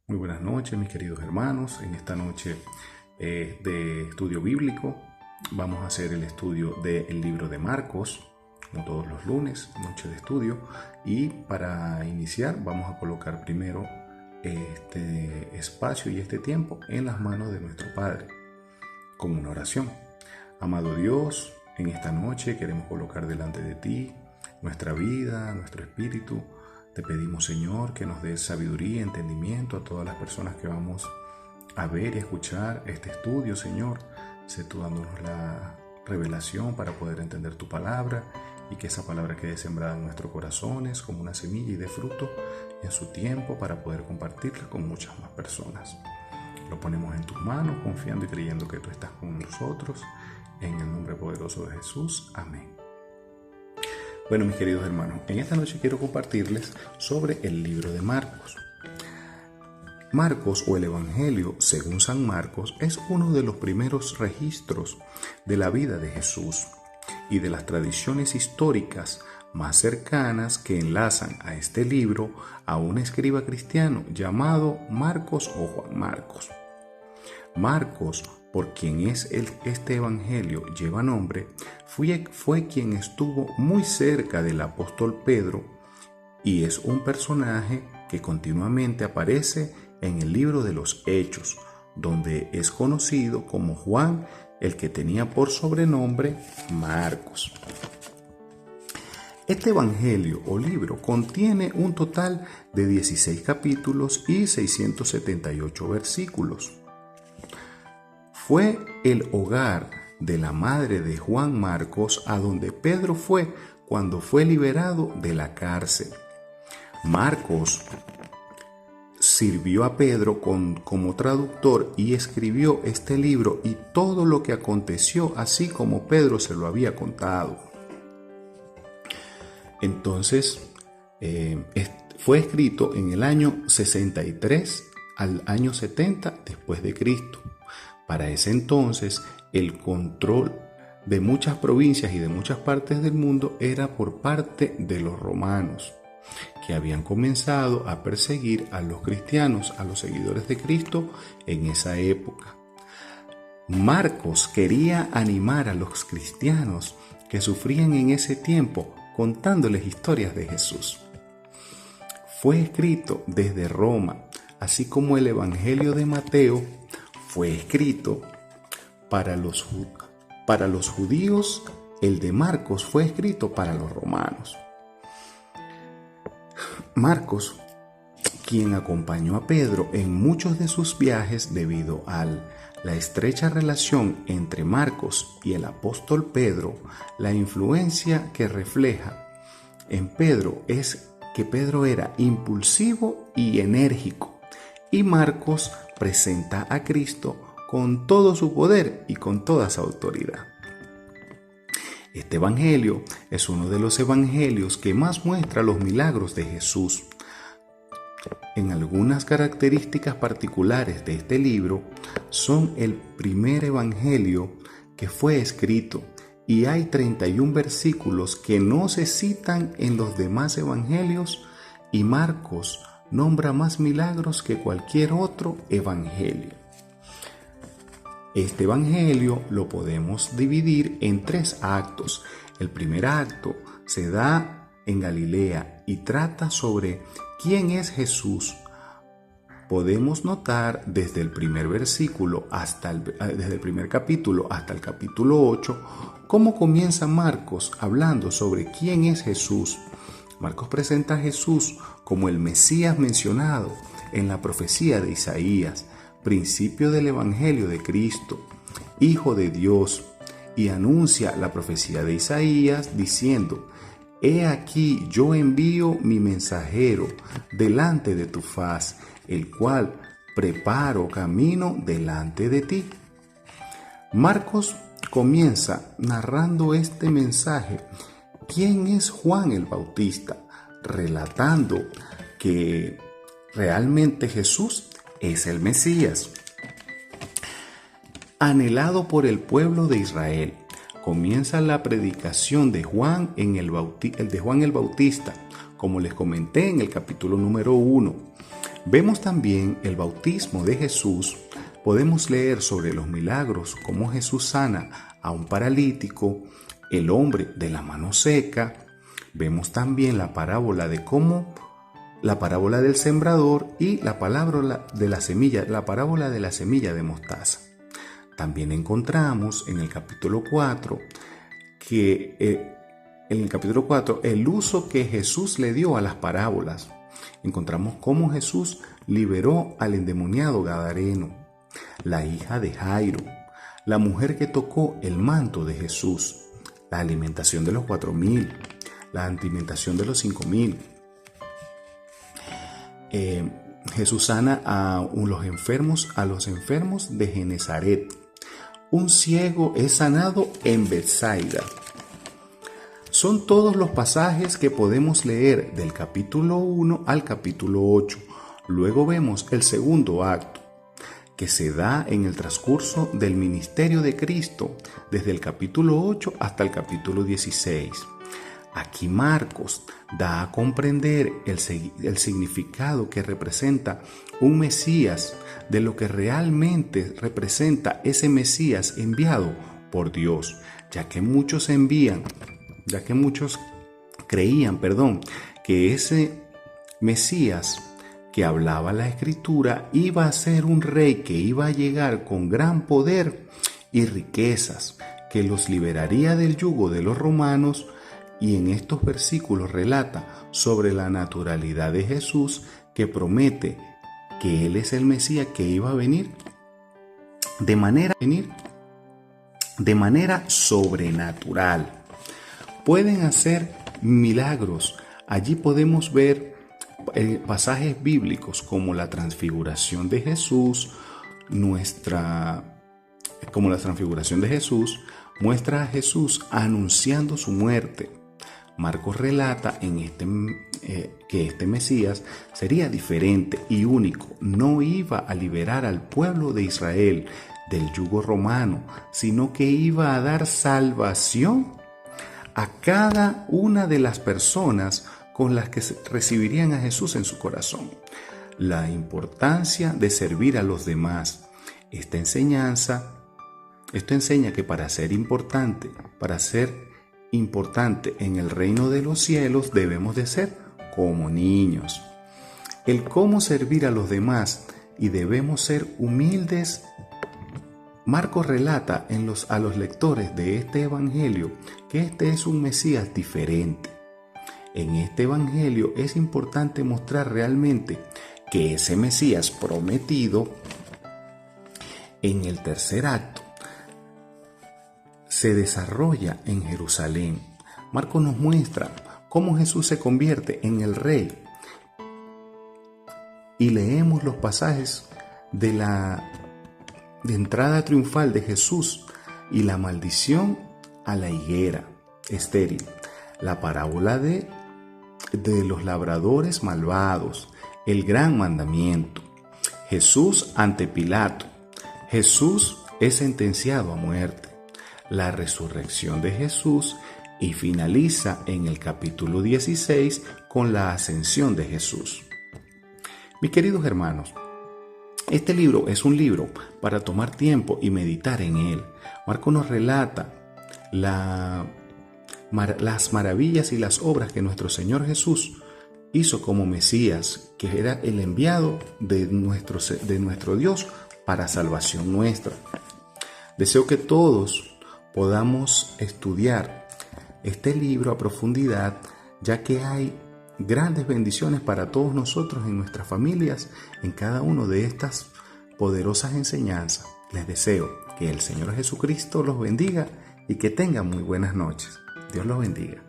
Muy buenas noches, mis queridos hermanos. En esta noche de estudio bíblico vamos a hacer el estudio del libro de Marcos, como todos los lunes, noche de estudio. Y para iniciar vamos a colocar primero este espacio y este tiempo en las manos de nuestro Padre, con una oración. Amado Dios, en esta noche queremos colocar delante de ti nuestra vida, nuestro espíritu. Te pedimos, Señor, que nos des sabiduría y entendimiento a todas las personas que vamos a ver y escuchar este estudio, Señor. Sé tú dándonos la revelación para poder entender tu palabra y que esa palabra quede sembrada en nuestros corazones como una semilla y dé fruto en su tiempo para poder compartirla con muchas más personas. Lo ponemos en tus manos, confiando y creyendo que tú estás con nosotros. En el nombre poderoso de Jesús. Amén. Bueno, mis queridos hermanos, en esta noche quiero compartirles sobre el libro de Marcos. Marcos, o el Evangelio según San Marcos, es uno de los primeros registros de la vida de Jesús y de las tradiciones históricas más cercanas que enlazan a este libro a un escriba cristiano llamado Marcos o Juan Marcos. Marcos, por quien este evangelio lleva nombre, fue quien estuvo muy cerca del apóstol Pedro y es un personaje que continuamente aparece en el libro de los Hechos, donde es conocido como Juan, el que tenía por sobrenombre Marcos. Este evangelio o libro contiene un total de 16 capítulos y 678 versículos. Fue el hogar de la madre de Juan Marcos a donde Pedro fue cuando fue liberado de la cárcel. Marcos sirvió a Pedro como traductor y escribió este libro y todo lo que aconteció así como Pedro se lo había contado. Entonces, fue escrito en el año 63 al año 70 después de Cristo. Para ese entonces, el control de muchas provincias y de muchas partes del mundo era por parte de los romanos, que habían comenzado a perseguir a los cristianos, a los seguidores de Cristo en esa época. Marcos quería animar a los cristianos que sufrían en ese tiempo contándoles historias de Jesús. Fue escrito desde Roma, así como el Evangelio de Mateo fue escrito para los judíos, el de Marcos fue escrito para los romanos. Marcos, quien acompañó a Pedro en muchos de sus viajes debido a la estrecha relación entre Marcos y el apóstol Pedro, la influencia que refleja en Pedro es que Pedro era impulsivo y enérgico, y Marcos presenta a Cristo con todo su poder y con toda su autoridad. Este evangelio es uno de los evangelios que más muestra los milagros de Jesús. En algunas características particulares de este libro son el primer evangelio que fue escrito y hay 31 versículos que no se citan en los demás evangelios y Marcos nombra más milagros que cualquier otro evangelio. Este evangelio lo podemos dividir en 3 actos. El primer acto se da en Galilea y trata sobre quién es Jesús. Podemos notar desde el primer versículo desde el primer capítulo hasta el capítulo 8 cómo comienza Marcos hablando sobre quién es Jesús. Marcos presenta a Jesús como el Mesías mencionado en la profecía de Isaías, principio del Evangelio de Cristo, Hijo de Dios, y anuncia la profecía de Isaías diciendo: He aquí yo envío mi mensajero delante de tu faz, el cual preparo camino delante de ti. Marcos comienza narrando este mensaje. ¿Quién es Juan el Bautista? Relatando que realmente Jesús es el Mesías. Anhelado por el pueblo de Israel, comienza la predicación de Juan el Bautista, como les comenté en el capítulo número 1. Vemos también el bautismo de Jesús. Podemos leer sobre los milagros, cómo Jesús sana a un paralítico, el hombre de la mano seca. Vemos también la parábola del sembrador y la parábola de la semilla de mostaza. También encontramos en el capítulo 4 el uso que Jesús le dio a las parábolas. Encontramos cómo Jesús liberó al endemoniado gadareno, la hija de Jairo, la mujer que tocó el manto de Jesús, la alimentación de los 4,000, la alimentación de los 5,000. Jesús sana a los enfermos de Genezaret. Un ciego es sanado en Betsaida. Son todos los pasajes que podemos leer del capítulo 1 al capítulo 8. Luego vemos el segundo acto, que se da en el transcurso del ministerio de Cristo, desde el capítulo 8 hasta el capítulo 16. Aquí Marcos da a comprender el significado que representa un Mesías, de lo que realmente representa ese Mesías enviado por Dios, ya que muchos creían, que ese Mesías que hablaba la Escritura iba a ser un rey que iba a llegar con gran poder y riquezas, que los liberaría del yugo de los romanos. Y en estos versículos relata sobre la naturalidad de Jesús, que promete que Él es el Mesías que iba a venir de manera sobrenatural. Pueden hacer milagros. Allí podemos ver pasajes bíblicos como la transfiguración de Jesús. Como la transfiguración de Jesús muestra a Jesús anunciando su muerte. Marcos relata que este Mesías sería diferente y único. No iba a liberar al pueblo de Israel del yugo romano, sino que iba a dar salvación a cada una de las personas con las que recibirían a Jesús en su corazón. La importancia de servir a los demás. Esto enseña que para ser importante en el reino de los cielos debemos de ser como niños. El cómo servir a los demás, y debemos ser humildes. Marcos relata a los lectores de este evangelio que este es un Mesías diferente. En este evangelio es importante mostrar realmente que ese Mesías prometido, en el tercer acto, se desarrolla en Jerusalén. Marcos nos muestra cómo Jesús se convierte en el rey. Y leemos los pasajes de entrada triunfal de Jesús y la maldición a la higuera estéril, la parábola de los labradores malvados, el gran mandamiento, Jesús ante Pilato, Jesús es sentenciado a muerte, la resurrección de Jesús, y finaliza en el capítulo 16 con la ascensión de Jesús. Mis queridos hermanos, este libro es un libro para tomar tiempo y meditar en él. Marcos nos relata las maravillas y las obras que nuestro Señor Jesús hizo como Mesías, que era el enviado de nuestro Dios para salvación nuestra. Deseo que todos podamos estudiar este libro a profundidad, ya que hay grandes bendiciones para todos nosotros en nuestras familias, en cada una de estas poderosas enseñanzas. Les deseo que el Señor Jesucristo los bendiga y que tengan muy buenas noches. Dios los bendiga.